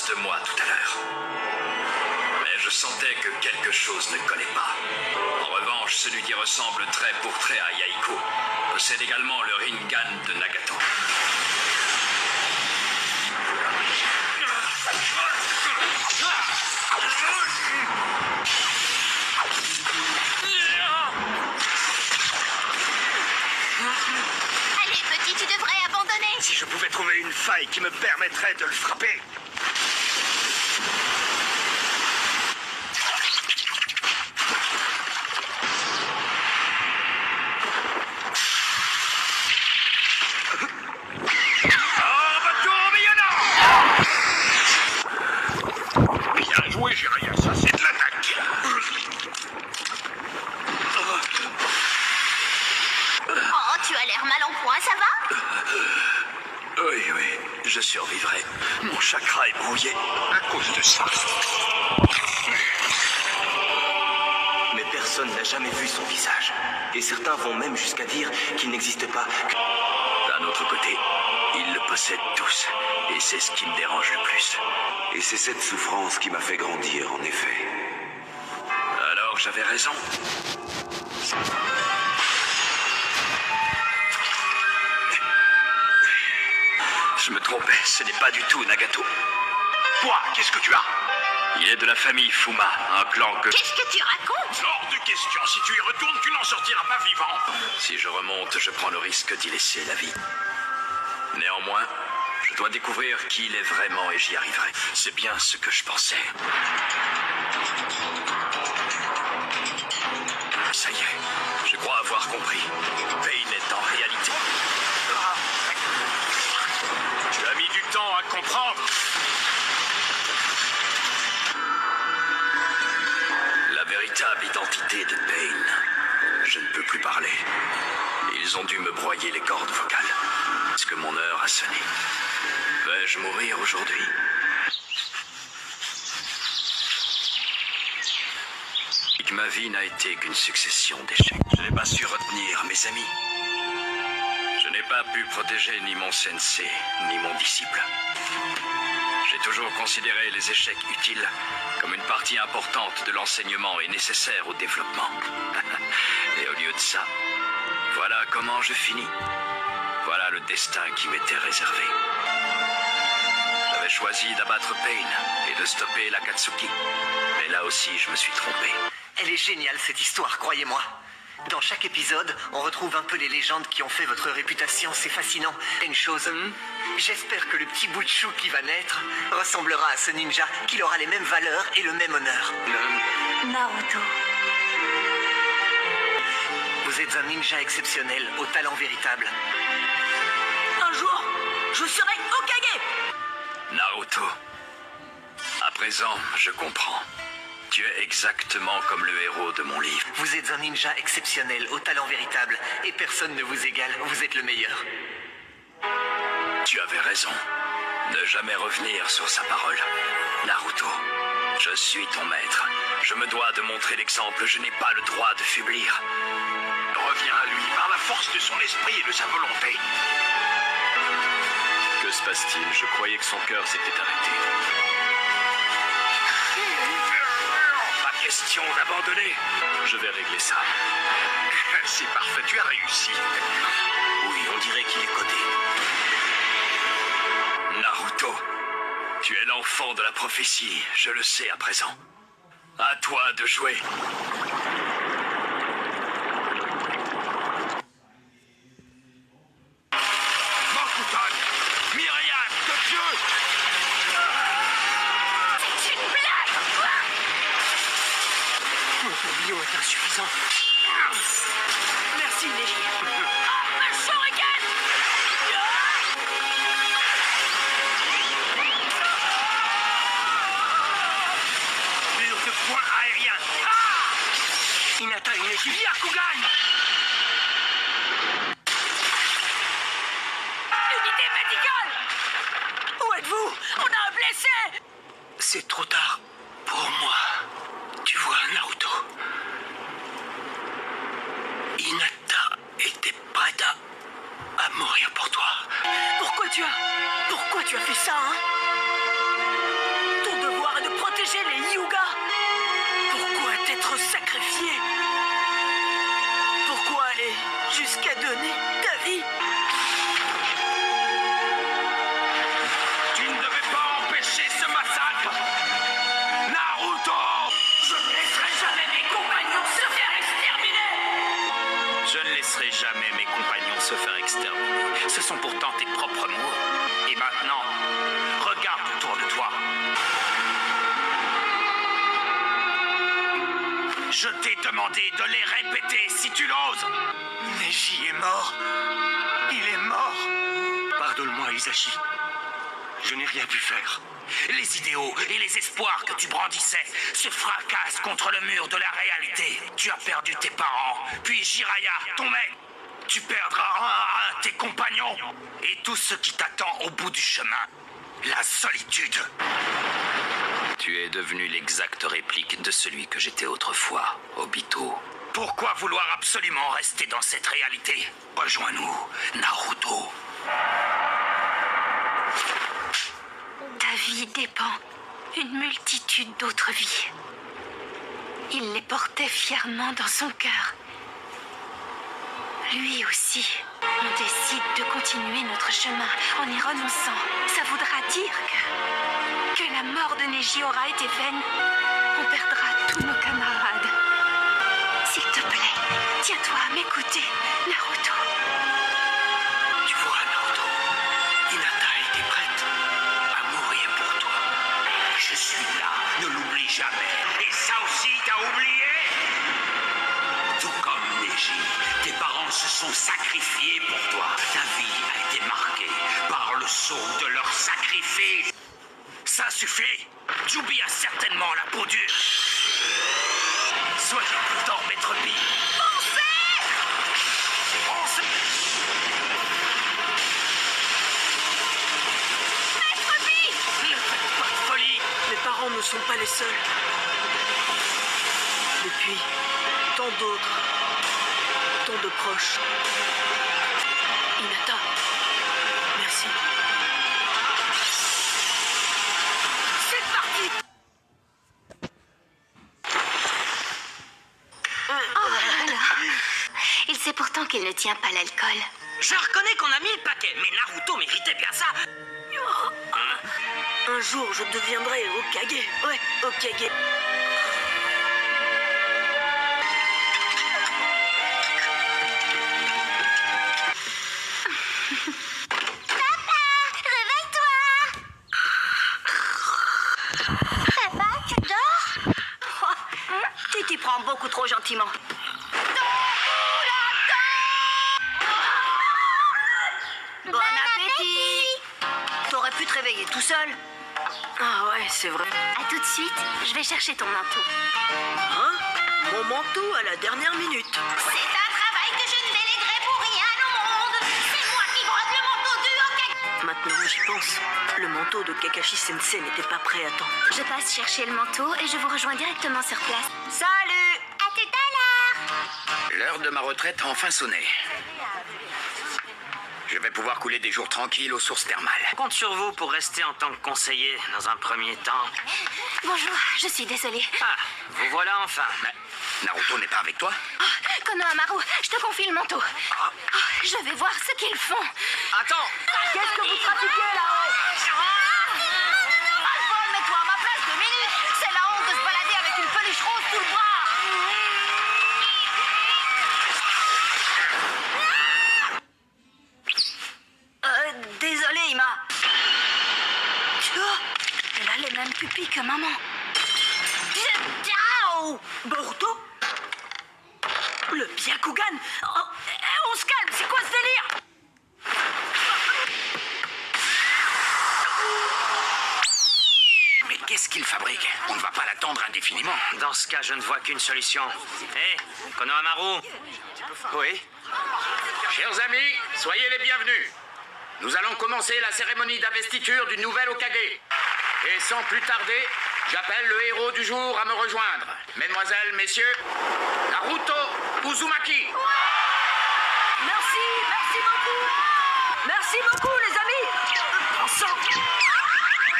de moi tout à l'heure. Mais je sentais que quelque chose ne collait pas. En revanche, celui qui ressemble trait pour trait à Yaiko possède également le Rinnegan de Nagato. Allez, petit, tu devrais abandonner. Si je pouvais trouver une faille qui me permettrait de le frapper. Bien joué, Jiraya, ça c'est de l'attaque. Oh, tu as l'air mal en point, ça va? Oui, je survivrai. Mon chakra est brouillé. À cause de ça. Mais personne n'a jamais vu son visage. Et certains vont même jusqu'à dire qu'il n'existe pas. D'un autre côté, ils le possèdent tous. Et c'est ce qui me dérange le plus. Et c'est cette souffrance qui m'a fait grandir, en effet. Alors j'avais raison. Je me trompais, ce n'est pas du tout Nagato. Toi, qu'est-ce que tu as? Il est de la famille Fuma, un clan que... Qu'est-ce que tu racontes? Hors de question, si tu y retournes, tu n'en sortiras pas vivant. Si je remonte, je prends le risque d'y laisser la vie. Néanmoins, je dois découvrir qui il est vraiment et j'y arriverai. C'est bien ce que je pensais. Ça y est, je crois avoir compris. Pain est en réalité. Tu as mis du temps à comprendre. La véritable identité de Pain. Je ne peux plus parler. Ils ont dû me broyer les cordes vocales. Est-ce que mon heure a sonné? Vais-je mourir aujourd'hui? Ma vie n'a été qu'une succession d'échecs. Je n'ai pas su retenir mes amis. Je n'ai pas pu protéger ni mon sensei, ni mon disciple. J'ai toujours considéré les échecs utiles comme une partie importante de l'enseignement et nécessaire au développement. Et au lieu de ça, voilà comment je finis. Voilà le destin qui m'était réservé. J'avais choisi d'abattre Pain et de stopper l'Akatsuki. Mais là aussi, je me suis trompé. Elle est géniale cette histoire, croyez-moi. Dans chaque épisode, on retrouve un peu les légendes qui ont fait votre réputation, c'est fascinant. Et une chose, j'espère que le petit bout de chou qui va naître ressemblera à ce ninja, qu'il aura les mêmes valeurs et le même honneur. Naruto. Vous êtes un ninja exceptionnel, au talent véritable. Un jour, je serai Hokage. Naruto. À présent, je comprends. Tu es exactement comme le héros de mon livre. Vous êtes un ninja exceptionnel, au talent véritable, et personne ne vous égale, vous êtes le meilleur. Tu avais raison. Ne jamais revenir sur sa parole. Naruto, je suis ton maître. Je me dois de montrer l'exemple, je n'ai pas le droit de faiblir. Reviens à lui par la force de son esprit et de sa volonté. Que se passe-t-il? Je croyais que son cœur s'était arrêté. Question d'abandonner. Je vais régler ça. C'est parfait, tu as réussi. Oui, on dirait qu'il est codé. Naruto, tu es l'enfant de la prophétie, je le sais à présent. À toi de jouer. Bakutan, myriade de dieux. C'est une blague. Mon bio est insuffisant. Merci, Neji. Un shuriken. Mur de poing aérien. Hinata et Neji. Byakugan. Unité médicale. Où êtes-vous? On a un blessé. C'est trop tard pour moi. Tu vois, Naruto. Hinata était prête à mourir pour toi. Pourquoi tu as fait ça, hein? donné ta vie. Tu ne devais pas empêcher ce massacre. Naruto! Je ne laisserai jamais mes compagnons se faire exterminer. Je ne laisserai jamais mes compagnons se faire exterminer. Ce sont pourtant tes propres mots. Et maintenant, regarde autour de toi. Je t'ai demandé de les répéter si tu l'oses. Neji est mort. Il est mort. Pardonne-moi, Isashi. Je n'ai rien pu faire. Les idéaux et les espoirs que tu brandissais se fracassent contre le mur de la réalité. Tu as perdu tes parents, puis Jiraiya, ton mec. Tu perdras un à un tes compagnons. Et tout ce qui t'attend au bout du chemin. La solitude. Tu es devenu l'exacte réplique de celui que j'étais autrefois, Obito. Pourquoi vouloir absolument rester dans cette réalité? Rejoins-nous, Naruto. Ta vie dépend d'une multitude d'autres vies. Il les portait fièrement dans son cœur. Lui aussi. On décide de continuer notre chemin en y renonçant. Ça voudra dire que la mort de Neji aura été vaine. On perdra tous nos camarades. S'il te plaît, tiens-toi à m'écouter, Naruto. Tu vois, Naruto, Hinata était prête à mourir pour toi. Je suis là, ne l'oublie jamais. Et ça aussi, t'as oublié? Tout comme Neji, tes parents se sont sacrifiés pour toi. Ta vie a été marquée par le sceau de leur sacrifice. Ça suffit. Jubi a certainement la peau dure. Soyez prudent, maître Bi. Pensez! Maître Bi! Ne faites pas de folie. Mes parents ne sont pas les seuls. Et puis, tant d'autres. Tant de proches. Hinata, merci. C'est parti! Oh là là. Il sait pourtant qu'il ne tient pas l'alcool. Je reconnais qu'on a mis le paquet, mais Naruto méritait bien ça. Un jour, je deviendrai Hokage. Ouais, Hokage. Tu t'y prends beaucoup trop gentiment. Bon appétit! T'aurais pu te réveiller tout seul. Ah ouais, c'est vrai. À tout de suite, je vais chercher ton manteau. Hein? Mon manteau à la dernière minute. C'est un travail que je ne déléguerai pour rien au monde. C'est moi qui brode le manteau du Hokage. Maintenant, j'y pense. Le manteau de Kakashi Sensei n'était pas prêt à temps. Je passe chercher le manteau et je vous rejoins directement sur place. Salut! À tout à l'heure. L'heure de ma retraite a enfin sonné. Je vais pouvoir couler des jours tranquilles aux sources thermales. Compte sur vous pour rester en tant que conseiller dans un premier temps. Bonjour, je suis désolée. Ah, vous voilà enfin. Mais Naruto n'est pas avec toi? Oh, Konohamaru, je te confie le manteau. Oh, je vais voir ce qu'ils font. Attends! Qu'est-ce que vous pratiquez là-haut? Paul, mets-toi à ma place 2 minutes. C'est la honte de se balader avec une peluche rose sous le bras. Désolé, Ima. Oh, elle a les mêmes pupilles que maman. Ciao! Boruto? Le Byakugan? Oh, on se calme, c'est quoi ce délire? Mais qu'est-ce qu'il fabrique? On ne va pas l'attendre indéfiniment. Dans ce cas, je ne vois qu'une solution. Hé, Konohamaru! Oui? Chers amis, soyez les bienvenus. Nous allons commencer la cérémonie d'investiture du nouvel Hokage. Et sans plus tarder, j'appelle le héros du jour à me rejoindre. Mesdemoiselles, messieurs, Naruto Uzumaki. Merci, merci beaucoup. Merci beaucoup, les amis. Ensemble.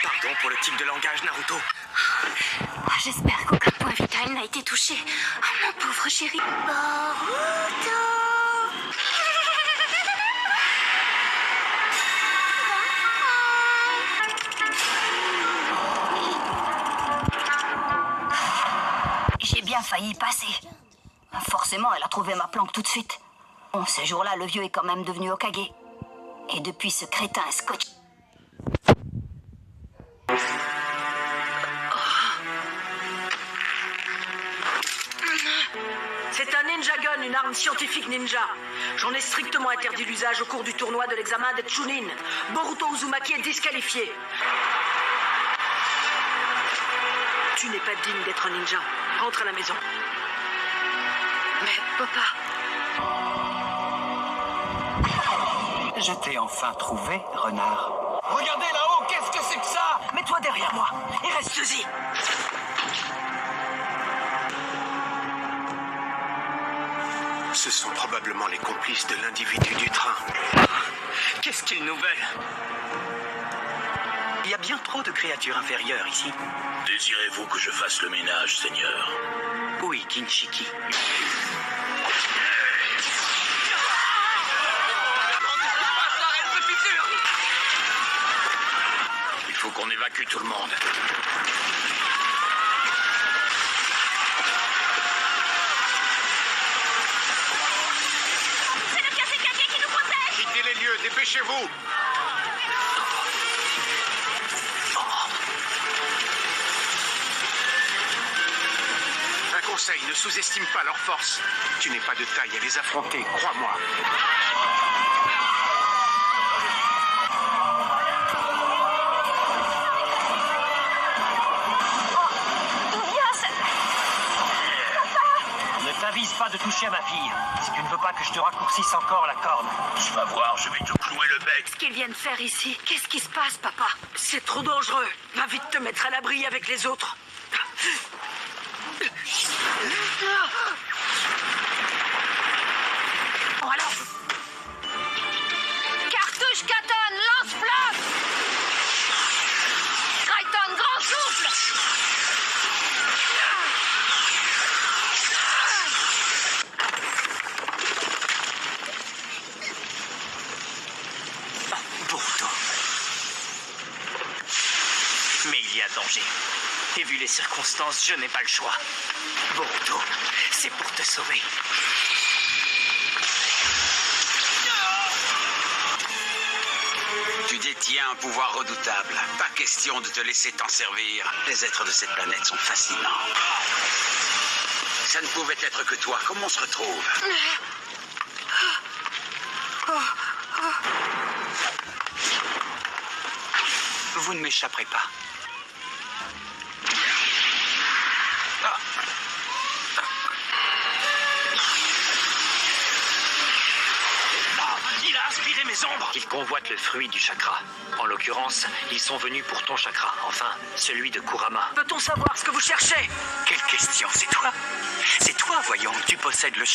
Pardon pour le type de langage, Naruto. J'espère qu'aucun point vital n'a été touché. Oh, mon pauvre chéri. Boruto. failli y passer. Forcément, elle a trouvé ma planque tout de suite. Bon, ce jour-là, le vieux est quand même devenu Hokage. Et depuis, ce crétin est scotché. C'est un ninja gun, une arme scientifique ninja. J'en ai strictement interdit l'usage au cours du tournoi de l'examen des Chunin. Boruto Uzumaki est disqualifié. Tu n'es pas digne d'être un ninja. Rentre à la maison. Mais, papa... Je t'ai enfin trouvé, renard. Regardez là-haut, qu'est-ce que c'est que ça? Mets-toi derrière moi et reste-y. Ce sont probablement les complices de l'individu du train. Qu'est-ce qu'ils nous veulent? Il y a bien trop de créatures inférieures ici. Désirez-vous que je fasse le ménage, Seigneur? Oui, Kinshiki. Il faut qu'on évacue tout le monde. C'est le Kazekage qui nous protège! Quittez les lieux, dépêchez-vous! Un conseil, ne sous-estime pas leur force. Tu n'es pas de taille à les affronter, crois-moi. Ne t'avise pas de toucher à ma fille, si tu ne veux pas que je te raccourcisse encore la corde. Tu vas voir, je vais te clouer le bec. Qu'est-ce qu'ils viennent faire ici? Qu'est-ce qui se passe, papa? C'est trop dangereux. Va vite te mettre à l'abri avec les autres. Bon alors... Cartouche Katon, lance-flamme! Triton, grand souffle! Boruto. Mais il y a danger. Et vu les circonstances, je n'ai pas le choix. Boruto, c'est pour te sauver. Tu détiens un pouvoir redoutable. Pas question de te laisser t'en servir. Les êtres de cette planète sont fascinants. Ça ne pouvait être que toi. Comment on se retrouve? Vous ne m'échapperez pas. Il a inspiré mes ombres. Ils convoitent le fruit du chakra. En l'occurrence, ils sont venus pour ton chakra. Enfin, celui de Kurama. Peut-on savoir ce que vous cherchez? Quelle question, c'est toi? C'est toi, voyons, tu possèdes le